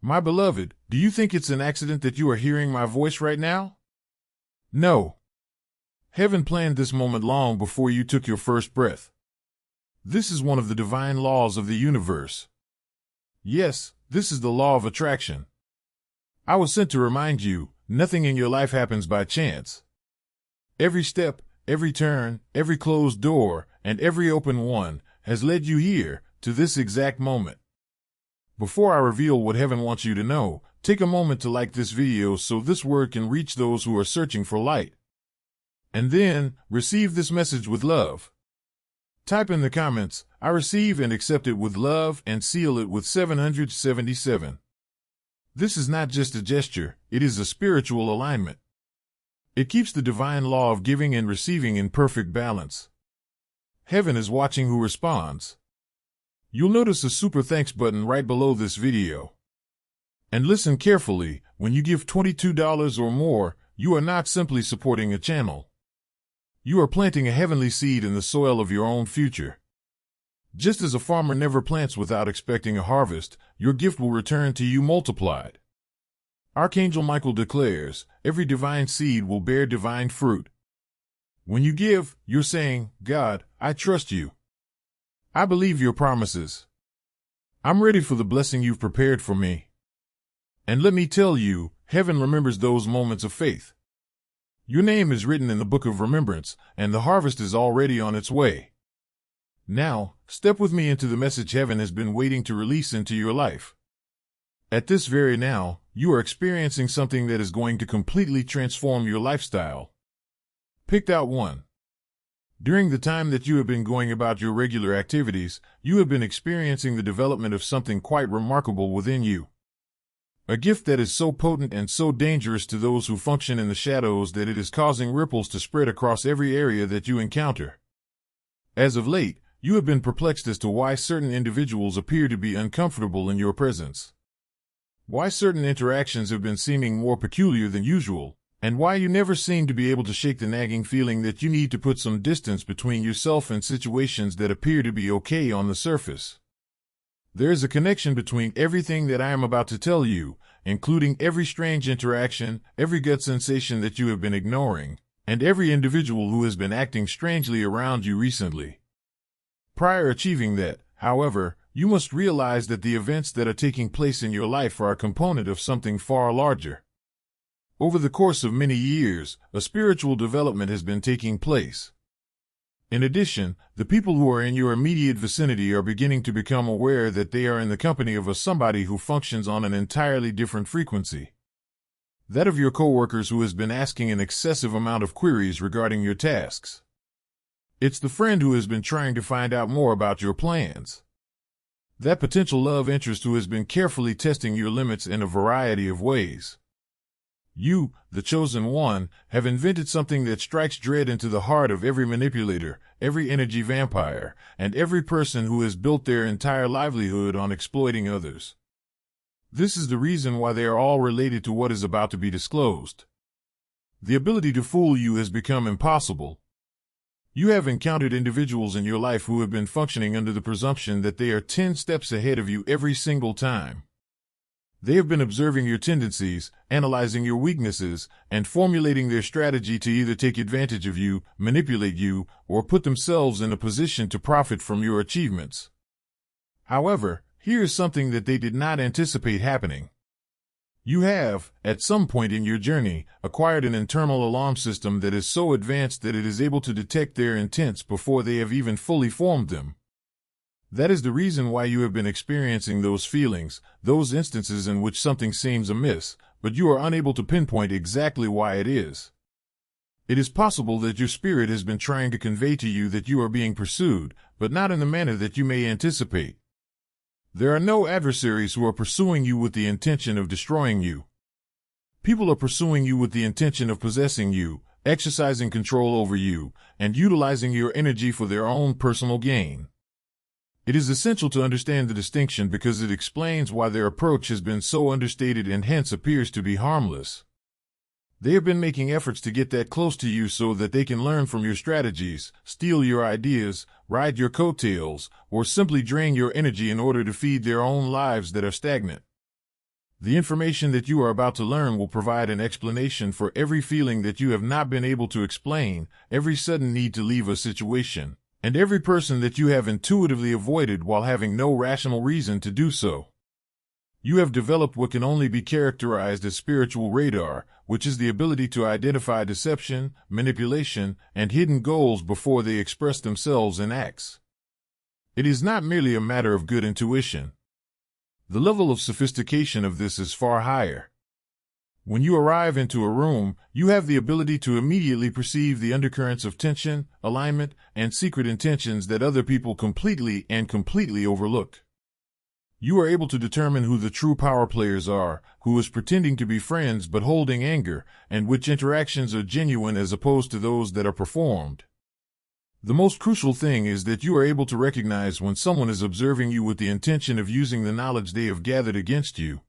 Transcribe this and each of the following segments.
My beloved, do you think it's an accident that you are hearing my voice right now? No. Heaven planned this moment long before you took your first breath. This is one of the divine laws of the universe. Yes, this is the law of attraction. I was sent to remind you, nothing in your life happens by chance. Every step, every turn, every closed door, and every open one has led you here, to this exact moment. Before I reveal what heaven wants you to know, take a moment to like this video so this word can reach those who are searching for light. And then, receive this message with love. Type in the comments, I receive and accept it with love, and seal it with 777. This is not just a gesture, it is a spiritual alignment. It keeps the divine law of giving and receiving in perfect balance. Heaven is watching who responds. You'll notice a super thanks button right below this video. And listen carefully, when you give $22 or more, you are not simply supporting a channel. You are planting a heavenly seed in the soil of your own future. Just as a farmer never plants without expecting a harvest, your gift will return to you multiplied. Archangel Michael declares, every divine seed will bear divine fruit. When you give, you're saying, God, I trust you. I believe your promises. I'm ready for the blessing you've prepared for me. And let me tell you, heaven remembers those moments of faith. Your name is written in the book of remembrance, and the harvest is already on its way. Now, step with me into the message heaven has been waiting to release into your life. At this very now, you are experiencing something that is going to completely transform your lifestyle. Picked out 1. During the time that you have been going about your regular activities, you have been experiencing the development of something quite remarkable within you. A gift that is so potent and so dangerous to those who function in the shadows that it is causing ripples to spread across every area that you encounter. As of late, you have been perplexed as to why certain individuals appear to be uncomfortable in your presence. Why certain interactions have been seeming more peculiar than usual, and why you never seem to be able to shake the nagging feeling that you need to put some distance between yourself and situations that appear to be okay on the surface. There is a connection between everything that I am about to tell you, including every strange interaction, every gut sensation that you have been ignoring, and every individual who has been acting strangely around you recently. Prior achieving that, however, you must realize that the events that are taking place in your life are a component of something far larger. Over the course of many years, a spiritual development has been taking place. In addition, the people who are in your immediate vicinity are beginning to become aware that they are in the company of somebody who functions on an entirely different frequency. That of your coworkers who has been asking an excessive amount of queries regarding your tasks. It's the friend who has been trying to find out more about your plans. That potential love interest who has been carefully testing your limits in a variety of ways. You, the chosen one, have invented something that strikes dread into the heart of every manipulator, every energy vampire, and every person who has built their entire livelihood on exploiting others. This is the reason why they are all related to what is about to be disclosed. The ability to fool you has become impossible. You have encountered individuals in your life who have been functioning under the presumption that they are 10 steps ahead of you every single time. They have been observing your tendencies, analyzing your weaknesses, and formulating their strategy to either take advantage of you, manipulate you, or put themselves in a position to profit from your achievements. However, here is something that they did not anticipate happening. You have, at some point in your journey, acquired an internal alarm system that is so advanced that it is able to detect their intents before they have even fully formed them. That is the reason why you have been experiencing those feelings, those instances in which something seems amiss, but you are unable to pinpoint exactly why it is. It is possible that your spirit has been trying to convey to you that you are being pursued, but not in the manner that you may anticipate. There are no adversaries who are pursuing you with the intention of destroying you. People are pursuing you with the intention of possessing you, exercising control over you, and utilizing your energy for their own personal gain. It is essential to understand the distinction because it explains why their approach has been so understated and hence appears to be harmless. They have been making efforts to get that close to you so that they can learn from your strategies, steal your ideas, ride your coattails, or simply drain your energy in order to feed their own lives that are stagnant. The information that you are about to learn will provide an explanation for every feeling that you have not been able to explain, every sudden need to leave a situation, and every person that you have intuitively avoided while having no rational reason to do so. You have developed what can only be characterized as spiritual radar, which is the ability to identify deception, manipulation, and hidden goals before they express themselves in acts. It is not merely a matter of good intuition. The level of sophistication of this is far higher. When you arrive into a room, you have the ability to immediately perceive the undercurrents of tension, alignment, and secret intentions that other people completely overlook. You are able to determine who the true power players are, who is pretending to be friends but holding anger, and which interactions are genuine as opposed to those that are performed. The most crucial thing is that you are able to recognize when someone is observing you with the intention of using the knowledge they have gathered against you.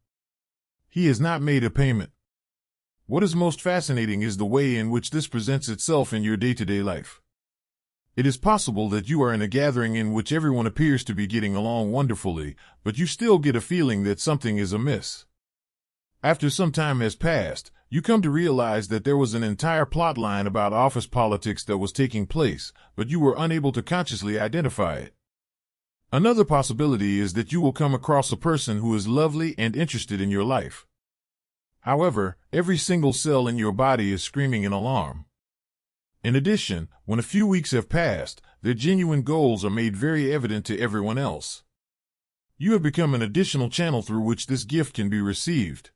He has not made a payment. What is most fascinating is the way in which this presents itself in your day-to-day life. It is possible that you are in a gathering in which everyone appears to be getting along wonderfully, but you still get a feeling that something is amiss. After some time has passed, you come to realize that there was an entire plot line about office politics that was taking place, but you were unable to consciously identify it. Another possibility is that you will come across a person who is lovely and interested in your life. However, every single cell in your body is screaming an alarm. In addition, when a few weeks have passed, their genuine goals are made very evident to everyone else. You have become an additional channel through which this gift can be received.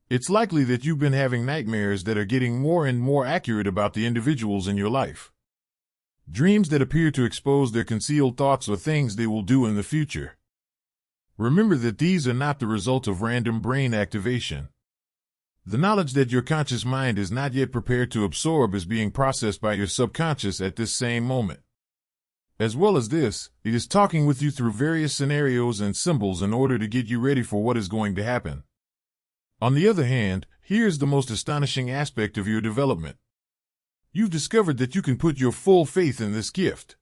It's likely that you've been having nightmares that are getting more and more accurate about the individuals in your life. Dreams that appear to expose their concealed thoughts or things they will do in the future. Remember that these are not the result of random brain activation. The knowledge that your conscious mind is not yet prepared to absorb is being processed by your subconscious at this same moment. As well as this, it is talking with you through various scenarios and symbols in order to get you ready for what is going to happen. On the other hand, here's the most astonishing aspect of your development. You've discovered that you can put your full faith in this gift.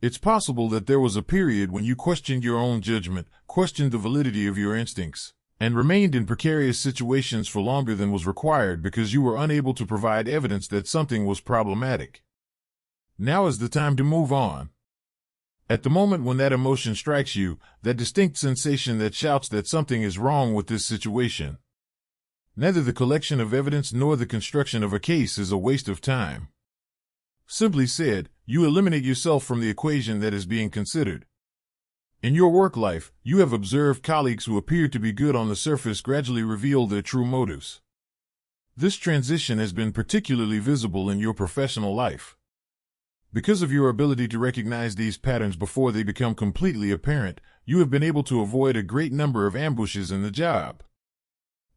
It's possible that there was a period when you questioned your own judgment, questioned the validity of your instincts, and remained in precarious situations for longer than was required because you were unable to provide evidence that something was problematic. Now is the time to move on. At the moment when that emotion strikes you, that distinct sensation that shouts that something is wrong with this situation. Neither the collection of evidence nor the construction of a case is a waste of time. Simply said, you eliminate yourself from the equation that is being considered. In your work life, you have observed colleagues who appear to be good on the surface gradually reveal their true motives. This transition has been particularly visible in your professional life. Because of your ability to recognize these patterns before they become completely apparent, you have been able to avoid a great number of ambushes in the job.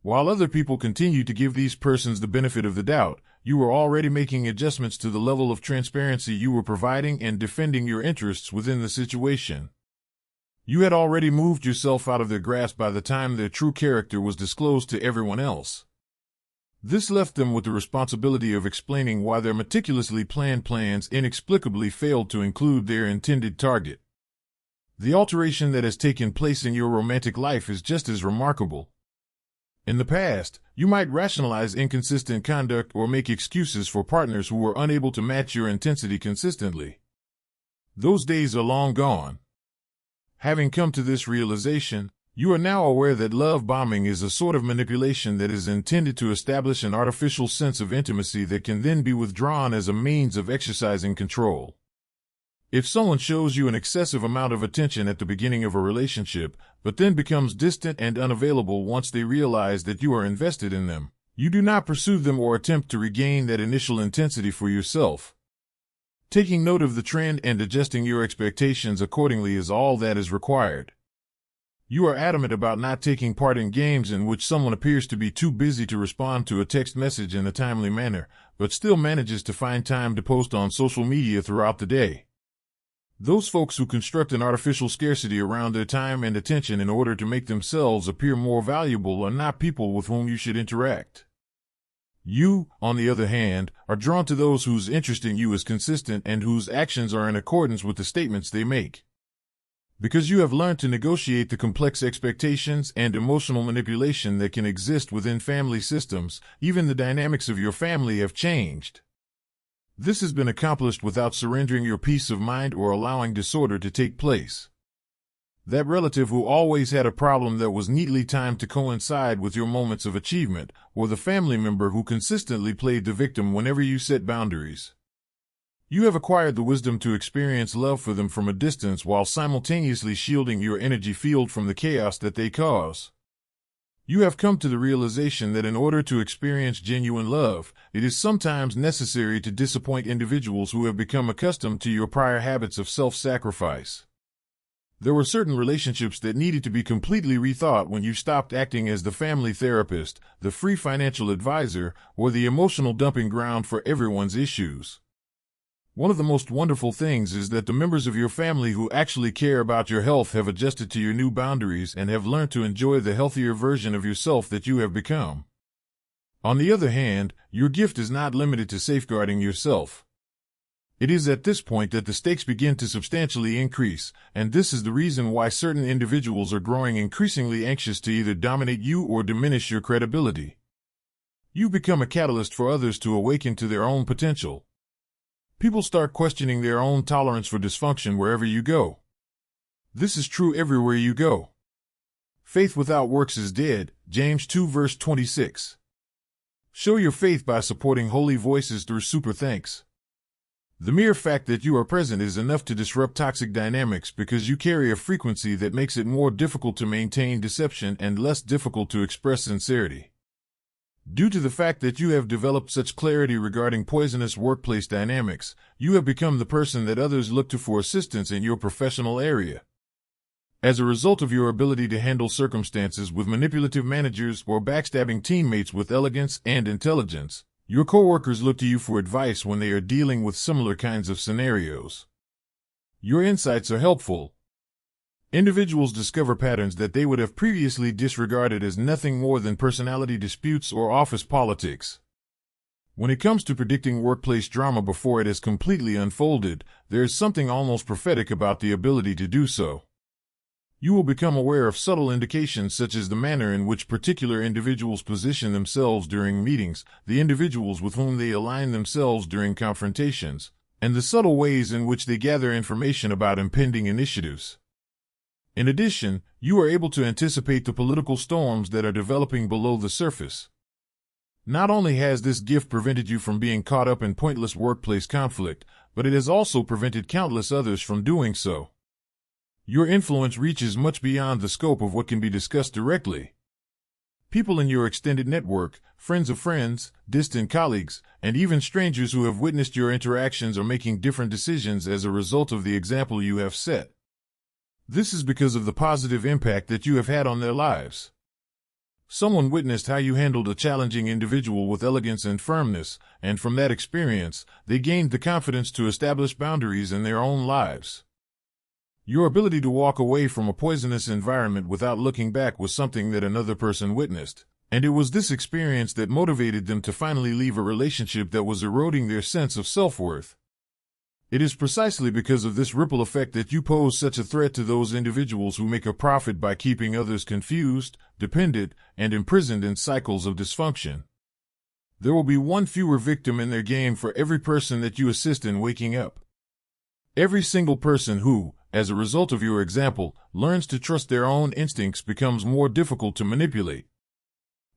While other people continue to give these persons the benefit of the doubt, you were already making adjustments to the level of transparency you were providing and defending your interests within the situation. You had already moved yourself out of their grasp by the time their true character was disclosed to everyone else. This left them with the responsibility of explaining why their meticulously planned plans inexplicably failed to include their intended target. The alteration that has taken place in your romantic life is just as remarkable. In the past, you might rationalize inconsistent conduct or make excuses for partners who were unable to match your intensity consistently. Those days are long gone. Having come to this realization, you are now aware that love bombing is a sort of manipulation that is intended to establish an artificial sense of intimacy that can then be withdrawn as a means of exercising control. If someone shows you an excessive amount of attention at the beginning of a relationship, but then becomes distant and unavailable once they realize that you are invested in them, you do not pursue them or attempt to regain that initial intensity for yourself. Taking note of the trend and adjusting your expectations accordingly is all that is required. You are adamant about not taking part in games in which someone appears to be too busy to respond to a text message in a timely manner, but still manages to find time to post on social media throughout the day. Those folks who construct an artificial scarcity around their time and attention in order to make themselves appear more valuable are not people with whom you should interact. You, on the other hand, are drawn to those whose interest in you is consistent and whose actions are in accordance with the statements they make. Because you have learned to negotiate the complex expectations and emotional manipulation that can exist within family systems, even the dynamics of your family have changed. This has been accomplished without surrendering your peace of mind or allowing disorder to take place. That relative who always had a problem that was neatly timed to coincide with your moments of achievement, or the family member who consistently played the victim whenever you set boundaries. You have acquired the wisdom to experience love for them from a distance while simultaneously shielding your energy field from the chaos that they cause. You have come to the realization that in order to experience genuine love, it is sometimes necessary to disappoint individuals who have become accustomed to your prior habits of self-sacrifice. There were certain relationships that needed to be completely rethought when you stopped acting as the family therapist, the free financial advisor, or the emotional dumping ground for everyone's issues. One of the most wonderful things is that the members of your family who actually care about your health have adjusted to your new boundaries and have learned to enjoy the healthier version of yourself that you have become. On the other hand, your gift is not limited to safeguarding yourself. It is at this point that the stakes begin to substantially increase, and this is the reason why certain individuals are growing increasingly anxious to either dominate you or diminish your credibility. You become a catalyst for others to awaken to their own potential. People start questioning their own tolerance for dysfunction wherever you go. This is true everywhere you go. Faith without works is dead, James 2 verse 26. Show your faith by supporting holy voices through super thanks. The mere fact that you are present is enough to disrupt toxic dynamics because you carry a frequency that makes it more difficult to maintain deception and less difficult to express sincerity. Due to the fact that you have developed such clarity regarding poisonous workplace dynamics, you have become the person that others look to for assistance in your professional area. As a result of your ability to handle circumstances with manipulative managers or backstabbing teammates with elegance and intelligence, your coworkers look to you for advice when they are dealing with similar kinds of scenarios. Your insights are helpful. Individuals discover patterns that they would have previously disregarded as nothing more than personality disputes or office politics. When it comes to predicting workplace drama before it has completely unfolded, there is something almost prophetic about the ability to do so. You will become aware of subtle indications such as the manner in which particular individuals position themselves during meetings, the individuals with whom they align themselves during confrontations, and the subtle ways in which they gather information about impending initiatives. In addition, you are able to anticipate the political storms that are developing below the surface. Not only has this gift prevented you from being caught up in pointless workplace conflict, but it has also prevented countless others from doing so. Your influence reaches much beyond the scope of what can be discussed directly. People in your extended network, friends of friends, distant colleagues, and even strangers who have witnessed your interactions are making different decisions as a result of the example you have set. This is because of the positive impact that you have had on their lives. Someone witnessed how you handled a challenging individual with elegance and firmness, and from that experience, they gained the confidence to establish boundaries in their own lives. Your ability to walk away from a poisonous environment without looking back was something that another person witnessed, and it was this experience that motivated them to finally leave a relationship that was eroding their sense of self-worth. It is precisely because of this ripple effect that you pose such a threat to those individuals who make a profit by keeping others confused, dependent, and imprisoned in cycles of dysfunction. There will be one fewer victim in their game for every person that you assist in waking up. Every single person who, as a result of your example, learns to trust their own instincts becomes more difficult to manipulate.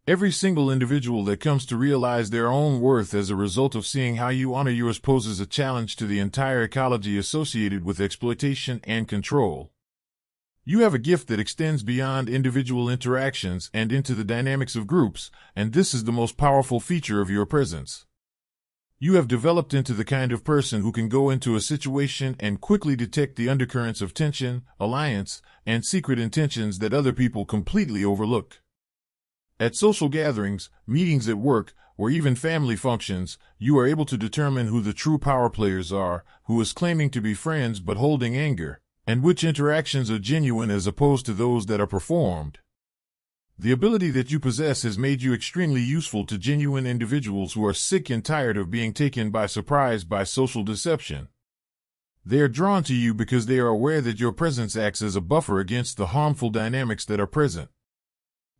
Every single individual that comes to realize their own worth as a result of seeing how you honor yours poses a challenge to the entire ecology associated with exploitation and control. You have a gift that extends beyond individual interactions and into the dynamics of groups, and this is the most powerful feature of your presence. You have developed into the kind of person who can go into a situation and quickly detect the undercurrents of tension, alliance, and secret intentions that other people completely overlook. At social gatherings, meetings at work, or even family functions, you are able to determine who the true power players are, who is claiming to be friends but holding anger, and which interactions are genuine as opposed to those that are performed. The ability that you possess has made you extremely useful to genuine individuals who are sick and tired of being taken by surprise by social deception. They are drawn to you because they are aware that your presence acts as a buffer against the harmful dynamics that are present.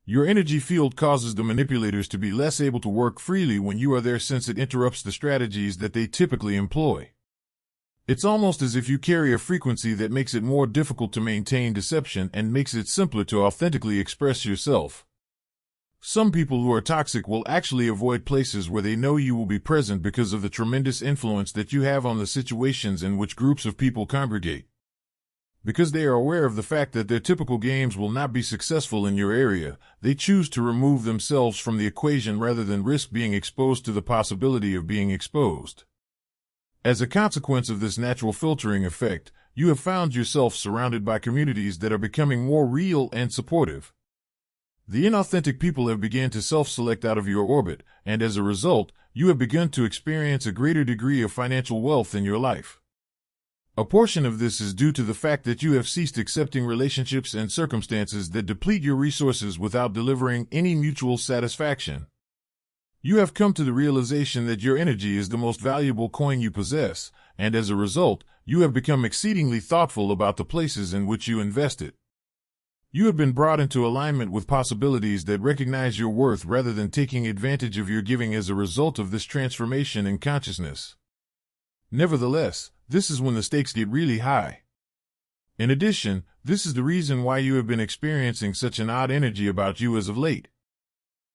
Your energy field causes the manipulators to be less able to work freely when you are there, since it interrupts the strategies that they typically employ. It's almost as if you carry a frequency that makes it more difficult to maintain deception and makes it simpler to authentically express yourself. Some people who are toxic will actually avoid places where they know you will be present because of the tremendous influence that you have on the situations in which groups of people congregate. Because they are aware of the fact that their typical games will not be successful in your area, they choose to remove themselves from the equation rather than risk being exposed to the possibility of being exposed. As a consequence of this natural filtering effect, you have found yourself surrounded by communities that are becoming more real and supportive. The inauthentic people have begun to self-select out of your orbit, and as a result, you have begun to experience a greater degree of financial wealth in your life. A portion of this is due to the fact that you have ceased accepting relationships and circumstances that deplete your resources without delivering any mutual satisfaction. You have come to the realization that your energy is the most valuable coin you possess, and as a result, you have become exceedingly thoughtful about the places in which you invest it. You have been brought into alignment with possibilities that recognize your worth rather than taking advantage of your giving as a result of this transformation in consciousness. Nevertheless, this is when the stakes get really high. In addition, this is the reason why you have been experiencing such an odd energy about you as of late.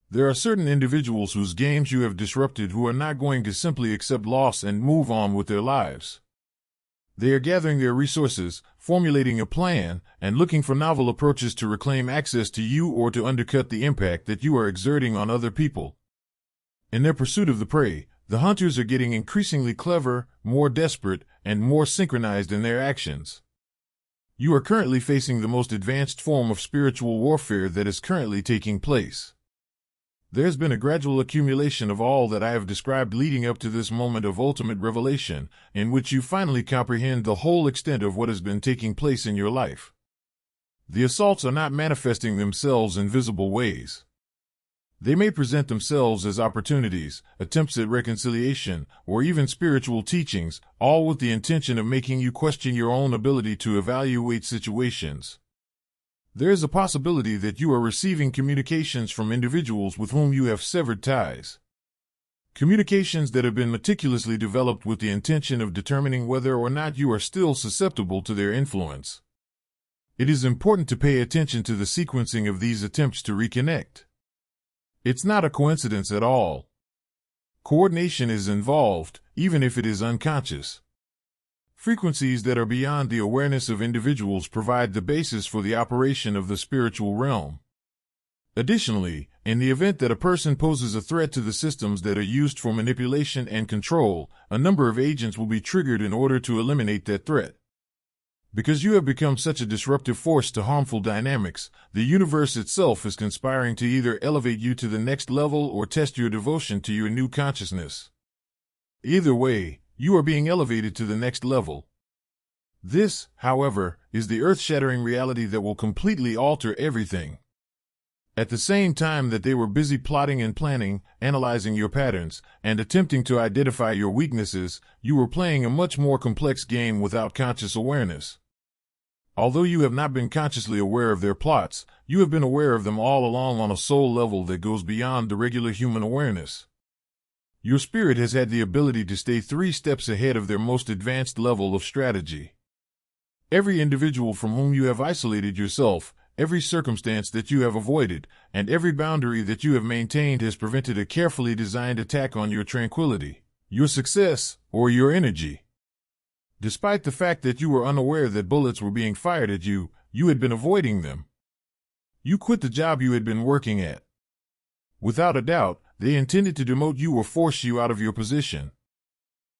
There are certain individuals whose games you have disrupted who are not going to simply accept loss and move on with their lives. They are gathering their resources, formulating a plan, and looking for novel approaches to reclaim access to you or to undercut the impact that you are exerting on other people. In their pursuit of the prey, the hunters are getting increasingly clever, more desperate, and more synchronized in their actions. You are currently facing the most advanced form of spiritual warfare that is currently taking place. There's been a gradual accumulation of all that I have described leading up to this moment of ultimate revelation, in which you finally comprehend the whole extent of what has been taking place in your life. The assaults are not manifesting themselves in visible ways. They may present themselves as opportunities, attempts at reconciliation, or even spiritual teachings, all with the intention of making you question your own ability to evaluate situations. There is a possibility that you are receiving communications from individuals with whom you have severed ties. Communications that have been meticulously developed with the intention of determining whether or not you are still susceptible to their influence. It is important to pay attention to the sequencing of these attempts to reconnect. It's not a coincidence at all. Coordination is involved, even if it is unconscious. Frequencies that are beyond the awareness of individuals provide the basis for the operation of the spiritual realm. Additionally, in the event that a person poses a threat to the systems that are used for manipulation and control, a number of agents will be triggered in order to eliminate that threat. Because you have become such a disruptive force to harmful dynamics, the universe itself is conspiring to either elevate you to the next level or test your devotion to your new consciousness. Either way, you are being elevated to the next level. This, however, is the earth-shattering reality that will completely alter everything. At the same time that they were busy plotting and planning, analyzing your patterns, and attempting to identify your weaknesses, you were playing a much more complex game without conscious awareness. Although you have not been consciously aware of their plots, you have been aware of them all along on a soul level that goes beyond the regular human awareness. Your spirit has had the ability to stay 3 steps ahead of their most advanced level of strategy. Every individual from whom you have isolated yourself, every circumstance that you have avoided, and every boundary that you have maintained has prevented a carefully designed attack on your tranquility, your success, or your energy. Despite the fact that you were unaware that bullets were being fired at you, you had been avoiding them. You quit the job you had been working at. Without a doubt, they intended to demote you or force you out of your position.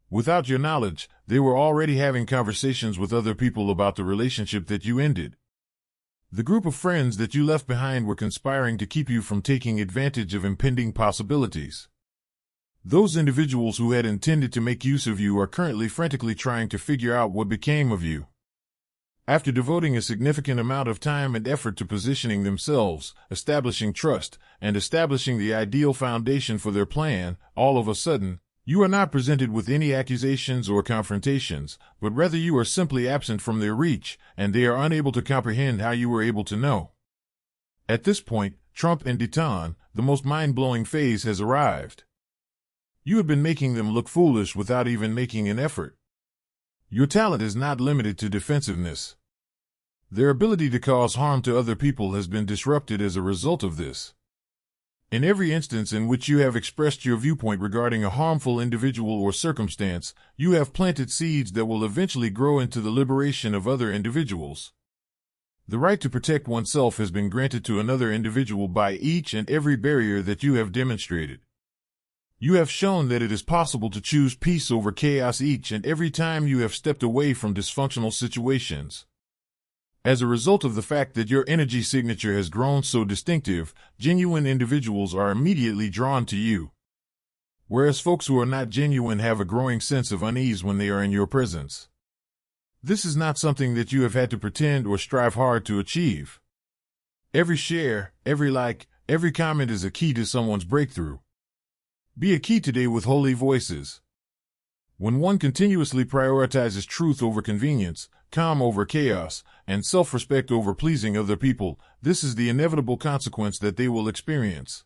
Without your knowledge, they were already having conversations with other people about the relationship that you ended. The group of friends that you left behind were conspiring to keep you from taking advantage of impending possibilities. Those individuals who had intended to make use of you are currently frantically trying to figure out what became of you. After devoting a significant amount of time and effort to positioning themselves, establishing trust, and establishing the ideal foundation for their plan, all of a sudden, You are not presented with any accusations or confrontations, but rather you are simply absent from their reach, and they are unable to comprehend how you were able to know. At this point, Trump and Deton, the most mind-blowing phase has arrived. You have been making them look foolish without even making an effort. Your talent is not limited to defensiveness. Their ability to cause harm to other people has been disrupted as a result of this. In every instance in which you have expressed your viewpoint regarding a harmful individual or circumstance, you have planted seeds that will eventually grow into the liberation of other individuals. The right to protect oneself has been granted to another individual by each and every barrier that you have demonstrated. You have shown that it is possible to choose peace over chaos each and every time you have stepped away from dysfunctional situations. As a result of the fact that your energy signature has grown so distinctive, genuine individuals are immediately drawn to you. Whereas folks who are not genuine have a growing sense of unease when they are in your presence. This is not something that you have had to pretend or strive hard to achieve. Every share, every like, every comment is a key to someone's breakthrough. Be a key today with holy voices. When one continuously prioritizes truth over convenience, calm over chaos, and self-respect over pleasing other people, this is the inevitable consequence that they will experience.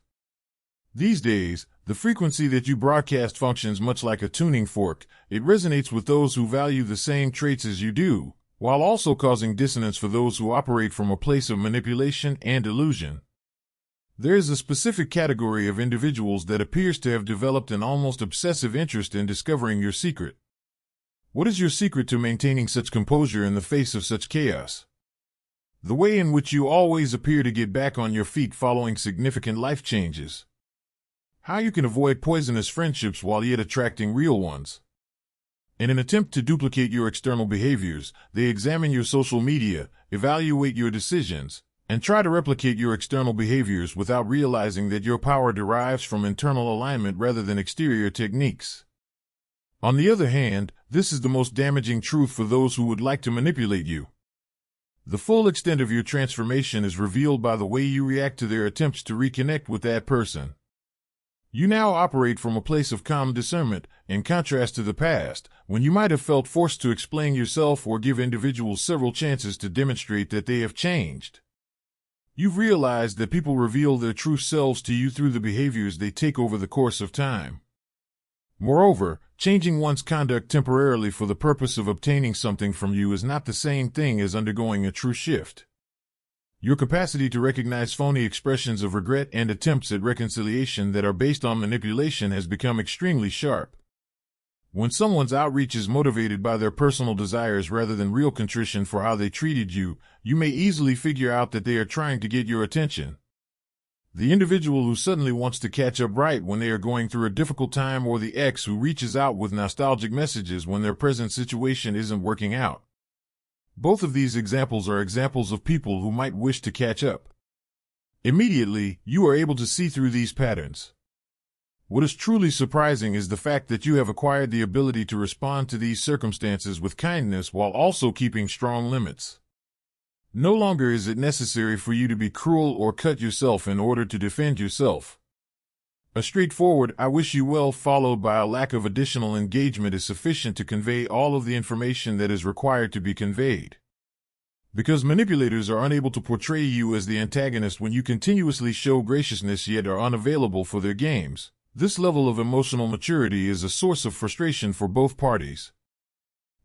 These days, the frequency that you broadcast functions much like a tuning fork. It resonates with those who value the same traits as you do, while also causing dissonance for those who operate from a place of manipulation and illusion. There is a specific category of individuals that appears to have developed an almost obsessive interest in discovering your secret. What is your secret to maintaining such composure in the face of such chaos? The way in which you always appear to get back on your feet following significant life changes. How you can avoid poisonous friendships while yet attracting real ones. In an attempt to duplicate your external behaviors, they examine your social media, evaluate your decisions, and try to replicate your external behaviors without realizing that your power derives from internal alignment rather than exterior techniques. On the other hand, this is the most damaging truth for those who would like to manipulate you. The full extent of your transformation is revealed by the way you react to their attempts to reconnect with that person. You now operate from a place of calm discernment, in contrast to the past, when you might have felt forced to explain yourself or give individuals several chances to demonstrate that they have changed. You've realized that people reveal their true selves to you through the behaviors they take over the course of time. Moreover, changing one's conduct temporarily for the purpose of obtaining something from you is not the same thing as undergoing a true shift. Your capacity to recognize phony expressions of regret and attempts at reconciliation that are based on manipulation has become extremely sharp. When someone's outreach is motivated by their personal desires rather than real contrition for how they treated you, you may easily figure out that they are trying to get your attention. The individual who suddenly wants to catch up right when they are going through a difficult time, or the ex who reaches out with nostalgic messages when their present situation isn't working out. Both of these examples are examples of people who might wish to catch up. Immediately, you are able to see through these patterns. What is truly surprising is the fact that you have acquired the ability to respond to these circumstances with kindness while also keeping strong limits. No longer is it necessary for you to be cruel or cut yourself in order to defend yourself. A straightforward "I wish you well" followed by a lack of additional engagement is sufficient to convey all of the information that is required to be conveyed. Because manipulators are unable to portray you as the antagonist when you continuously show graciousness yet are unavailable for their games, this level of emotional maturity is a source of frustration for both parties.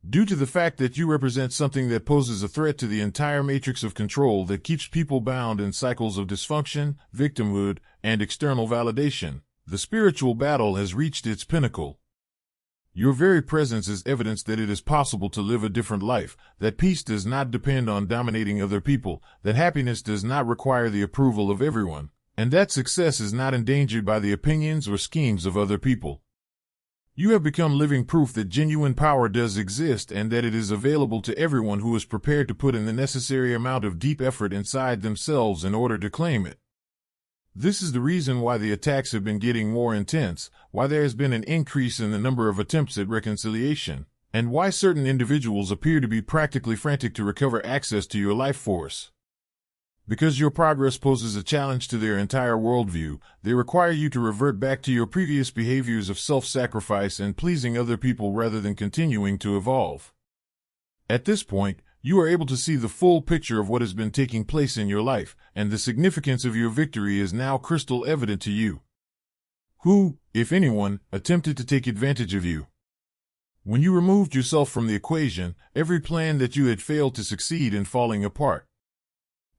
Due to the fact that you represent something that poses a threat to the entire matrix of control that keeps people bound in cycles of dysfunction, victimhood, and external validation, the spiritual battle has reached its pinnacle. Your very presence is evidence that it is possible to live a different life, that peace does not depend on dominating other people, that happiness does not require the approval of everyone, and that success is not endangered by the opinions or schemes of other people. You have become living proof that genuine power does exist and that it is available to everyone who is prepared to put in the necessary amount of deep effort inside themselves in order to claim it. This is the reason why the attacks have been getting more intense, why there has been an increase in the number of attempts at reconciliation, and why certain individuals appear to be practically frantic to recover access to your life force. Because your progress poses a challenge to their entire worldview, they require you to revert back to your previous behaviors of self-sacrifice and pleasing other people rather than continuing to evolve. At this point, you are able to see the full picture of what has been taking place in your life, and the significance of your victory is now crystal evident to you. Who, if anyone, attempted to take advantage of you? When you removed yourself from the equation, every plan that you had failed to succeed in falling apart.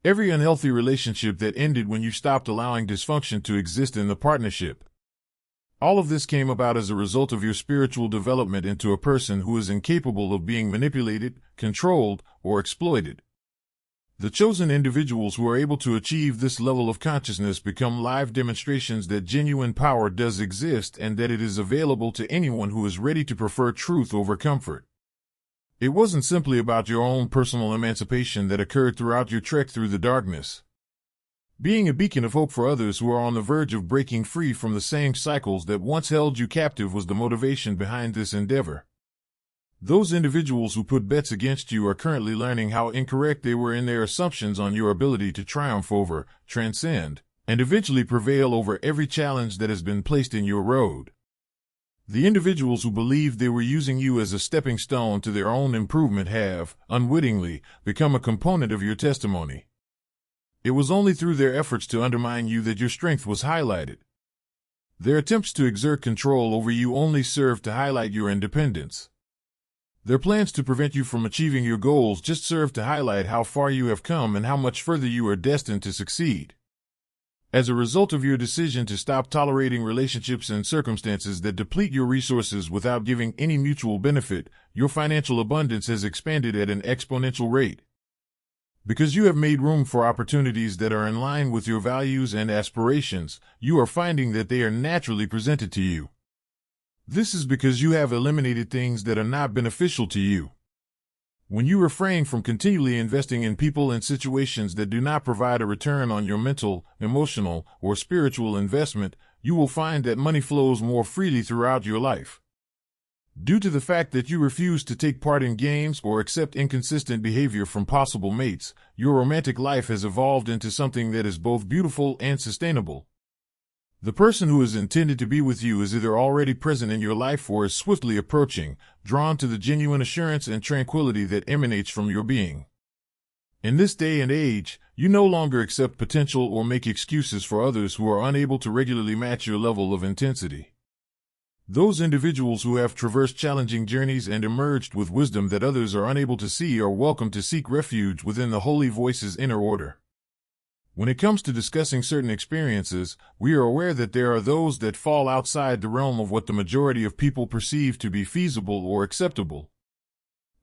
Every unhealthy relationship that ended when you stopped allowing dysfunction to exist in the partnership. All of this came about as a result of your spiritual development into a person who is incapable of being manipulated, controlled, or exploited. The chosen individuals who are able to achieve this level of consciousness become live demonstrations that genuine power does exist and that it is available to anyone who is ready to prefer truth over comfort. It wasn't simply about your own personal emancipation that occurred throughout your trek through the darkness. Being a beacon of hope for others who are on the verge of breaking free from the same cycles that once held you captive was the motivation behind this endeavor. Those individuals who put bets against you are currently learning how incorrect they were in their assumptions on your ability to triumph over, transcend, and eventually prevail over every challenge that has been placed in your road. The individuals who believed they were using you as a stepping stone to their own improvement have, unwittingly, become a component of your testimony. It was only through their efforts to undermine you that your strength was highlighted. Their attempts to exert control over you only served to highlight your independence. Their plans to prevent you from achieving your goals just serve to highlight how far you have come and how much further you are destined to succeed. As a result of your decision to stop tolerating relationships and circumstances that deplete your resources without giving any mutual benefit, your financial abundance has expanded at an exponential rate. Because you have made room for opportunities that are in line with your values and aspirations, you are finding that they are naturally presented to you. This is because you have eliminated things that are not beneficial to you. When you refrain from continually investing in people and situations that do not provide a return on your mental, emotional, or spiritual investment, you will find that money flows more freely throughout your life. Due to the fact that you refuse to take part in games or accept inconsistent behavior from possible mates, your romantic life has evolved into something that is both beautiful and sustainable. The person who is intended to be with you is either already present in your life or is swiftly approaching, drawn to the genuine assurance and tranquility that emanates from your being. In this day and age, you no longer accept potential or make excuses for others who are unable to regularly match your level of intensity. Those individuals who have traversed challenging journeys and emerged with wisdom that others are unable to see are welcome to seek refuge within the Holy Voice's inner order. When it comes to discussing certain experiences, we are aware that there are those that fall outside the realm of what the majority of people perceive to be feasible or acceptable.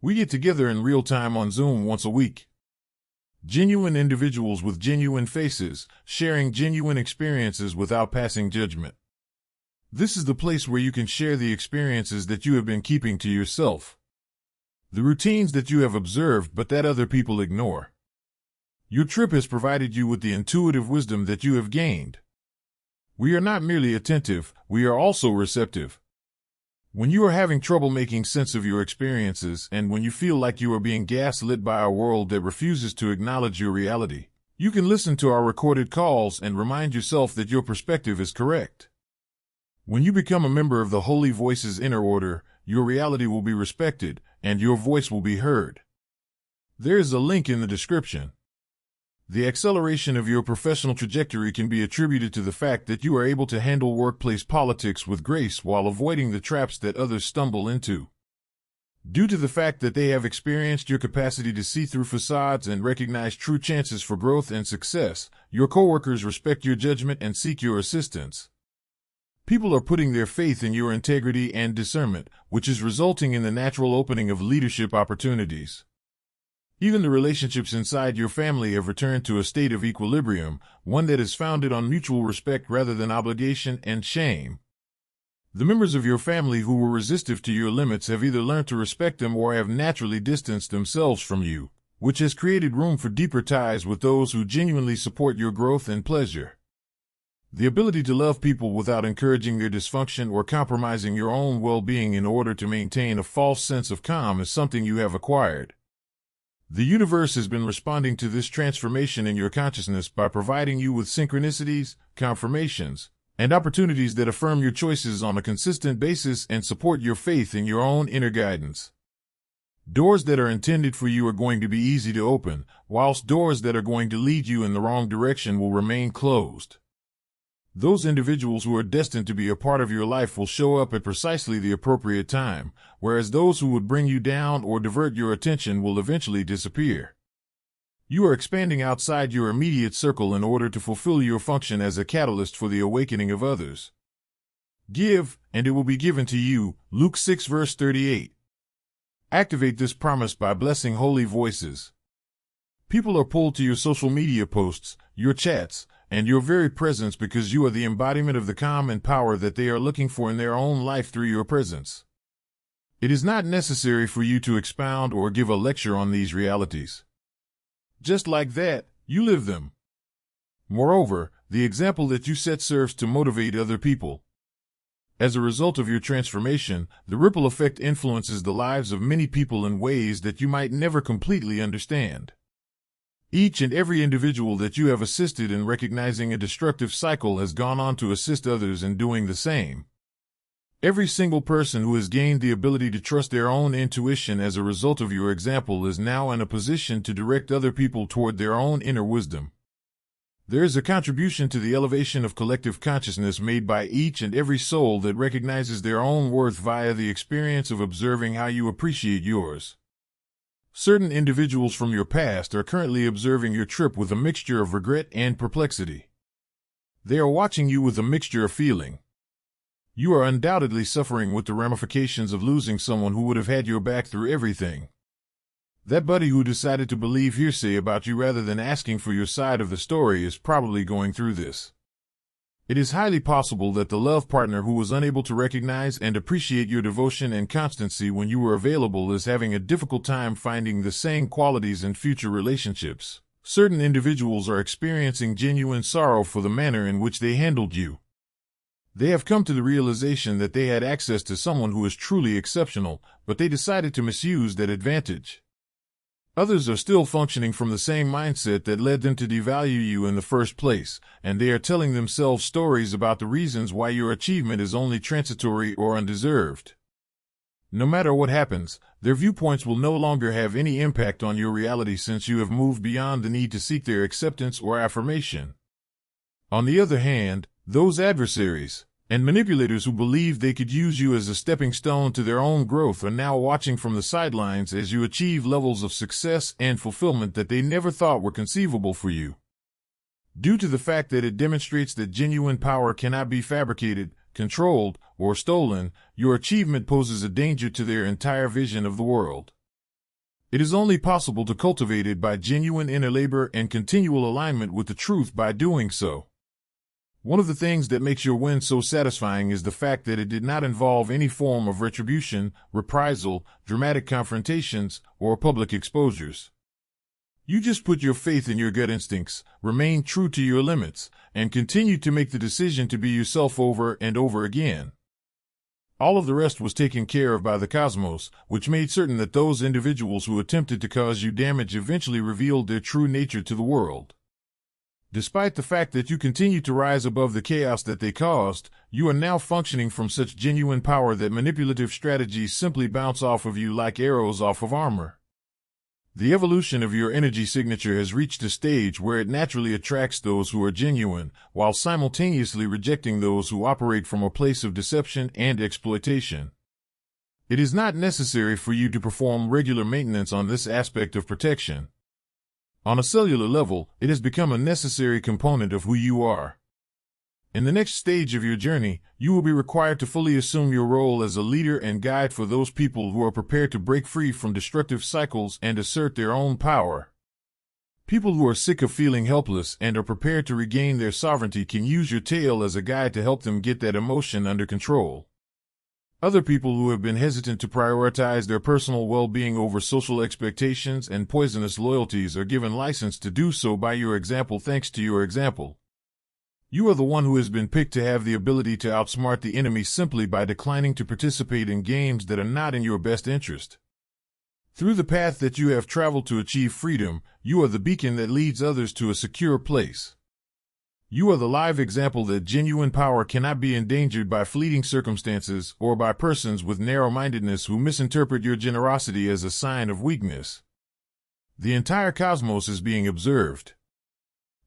We get together in real time on Zoom once a week. Genuine individuals with genuine faces, sharing genuine experiences without passing judgment. This is the place where you can share the experiences that you have been keeping to yourself. The routines that you have observed but that other people ignore. Your trip has provided you with the intuitive wisdom that you have gained. We are not merely attentive, we are also receptive. When you are having trouble making sense of your experiences and when you feel like you are being gaslit by a world that refuses to acknowledge your reality, you can listen to our recorded calls and remind yourself that your perspective is correct. When you become a member of the Holy Voice's inner order, your reality will be respected and your voice will be heard. There is a link in the description. The acceleration of your professional trajectory can be attributed to the fact that you are able to handle workplace politics with grace while avoiding the traps that others stumble into. Due to the fact that they have experienced your capacity to see through facades and recognize true chances for growth and success, your coworkers respect your judgment and seek your assistance. People are putting their faith in your integrity and discernment, which is resulting in the natural opening of leadership opportunities. Even the relationships inside your family have returned to a state of equilibrium, one that is founded on mutual respect rather than obligation and shame. The members of your family who were resistive to your limits have either learned to respect them or have naturally distanced themselves from you, which has created room for deeper ties with those who genuinely support your growth and pleasure. The ability to love people without encouraging their dysfunction or compromising your own well-being in order to maintain a false sense of calm is something you have acquired. The universe has been responding to this transformation in your consciousness by providing you with synchronicities, confirmations, and opportunities that affirm your choices on a consistent basis and support your faith in your own inner guidance. Doors that are intended for you are going to be easy to open, whilst doors that are going to lead you in the wrong direction will remain closed. Those individuals who are destined to be a part of your life will show up at precisely the appropriate time, whereas those who would bring you down or divert your attention will eventually disappear. You are expanding outside your immediate circle in order to fulfill your function as a catalyst for the awakening of others. Give, and it will be given to you, Luke 6 verse 38. Activate this promise by blessing holy voices. People are pulled to your social media posts, your chats, and your very presence because you are the embodiment of the calm and power that they are looking for in their own life through your presence. It is not necessary for you to expound or give a lecture on these realities. Just like that, you live them. Moreover, the example that you set serves to motivate other people. As a result of your transformation, the ripple effect influences the lives of many people in ways that you might never completely understand. Each and every individual that you have assisted in recognizing a destructive cycle has gone on to assist others in doing the same. Every single person who has gained the ability to trust their own intuition as a result of your example is now in a position to direct other people toward their own inner wisdom. There is a contribution to the elevation of collective consciousness made by each and every soul that recognizes their own worth via the experience of observing how you appreciate yours. Certain individuals from your past are currently observing your trip with a mixture of regret and perplexity. They are watching you with a mixture of feeling. You are undoubtedly suffering with the ramifications of losing someone who would have had your back through everything. That buddy who decided to believe hearsay about you rather than asking for your side of the story is probably going through this. It is highly possible that the love partner who was unable to recognize and appreciate your devotion and constancy when you were available is having a difficult time finding the same qualities in future relationships. Certain individuals are experiencing genuine sorrow for the manner in which they handled you. They have come to the realization that they had access to someone who is truly exceptional, but they decided to misuse that advantage. Others are still functioning from the same mindset that led them to devalue you in the first place, and they are telling themselves stories about the reasons why your achievement is only transitory or undeserved. No matter what happens, their viewpoints will no longer have any impact on your reality since you have moved beyond the need to seek their acceptance or affirmation. On the other hand, those adversaries and manipulators who believed they could use you as a stepping stone to their own growth are now watching from the sidelines as you achieve levels of success and fulfillment that they never thought were conceivable for you. Due to the fact that it demonstrates that genuine power cannot be fabricated, controlled, or stolen, your achievement poses a danger to their entire vision of the world. It is only possible to cultivate it by genuine inner labor and continual alignment with the truth by doing so. One of the things that makes your win so satisfying is the fact that it did not involve any form of retribution, reprisal, dramatic confrontations, or public exposures. You just put your faith in your gut instincts, remain true to your limits, and continue to make the decision to be yourself over and over again. All of the rest was taken care of by the cosmos, which made certain that those individuals who attempted to cause you damage eventually revealed their true nature to the world. Despite the fact that you continue to rise above the chaos that they caused, you are now functioning from such genuine power that manipulative strategies simply bounce off of you like arrows off of armor. The evolution of your energy signature has reached a stage where it naturally attracts those who are genuine, while simultaneously rejecting those who operate from a place of deception and exploitation. It is not necessary for you to perform regular maintenance on this aspect of protection. On a cellular level, it has become a necessary component of who you are. In the next stage of your journey, you will be required to fully assume your role as a leader and guide for those people who are prepared to break free from destructive cycles and assert their own power. People who are sick of feeling helpless and are prepared to regain their sovereignty can use your tale as a guide to help them get that emotion under control. Other people who have been hesitant to prioritize their personal well-being over social expectations and poisonous loyalties are given license to do so by your example thanks to your example. You are the one who has been picked to have the ability to outsmart the enemy simply by declining to participate in games that are not in your best interest. Through the path that you have traveled to achieve freedom, you are the beacon that leads others to a secure place. You are the live example that genuine power cannot be endangered by fleeting circumstances or by persons with narrow-mindedness who misinterpret your generosity as a sign of weakness. The entire cosmos is being observed.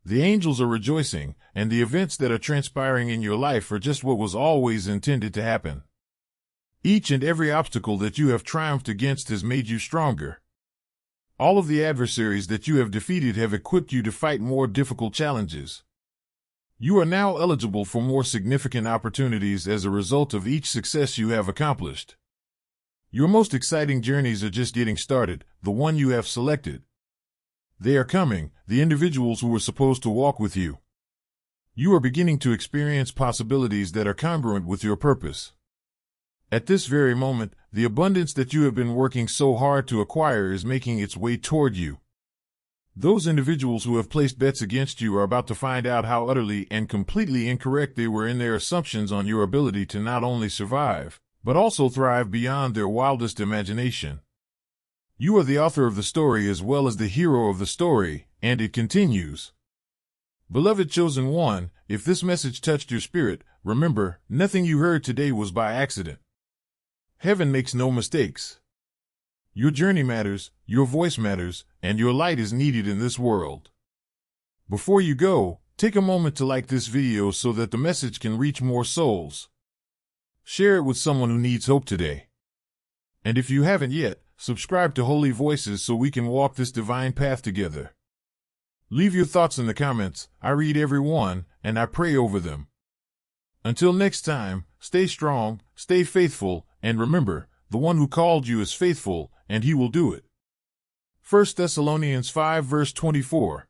The angels are rejoicing, and the events that are transpiring in your life are just what was always intended to happen. Each and every obstacle that you have triumphed against has made you stronger. All of the adversaries that you have defeated have equipped you to fight more difficult challenges. You are now eligible for more significant opportunities as a result of each success you have accomplished. Your most exciting journeys are just getting started, the one you have selected. They are coming, the individuals who were supposed to walk with you. You are beginning to experience possibilities that are congruent with your purpose. At this very moment, the abundance that you have been working so hard to acquire is making its way toward you. Those individuals who have placed bets against you are about to find out how utterly and completely incorrect they were in their assumptions on your ability to not only survive, but also thrive beyond their wildest imagination. You are the author of the story as well as the hero of the story, and it continues. Beloved chosen one, if this message touched your spirit, remember, nothing you heard today was by accident. Heaven makes no mistakes. Your journey matters, your voice matters, and your light is needed in this world. Before you go, take a moment to like this video so that the message can reach more souls. Share it with someone who needs hope today. And if you haven't yet, subscribe to Holy Voices so we can walk this divine path together. Leave your thoughts in the comments. I read every one, and I pray over them. Until next time, stay strong, stay faithful, and remember, the one who called you is faithful, and he will do it. 1 Thessalonians 5 verse 24.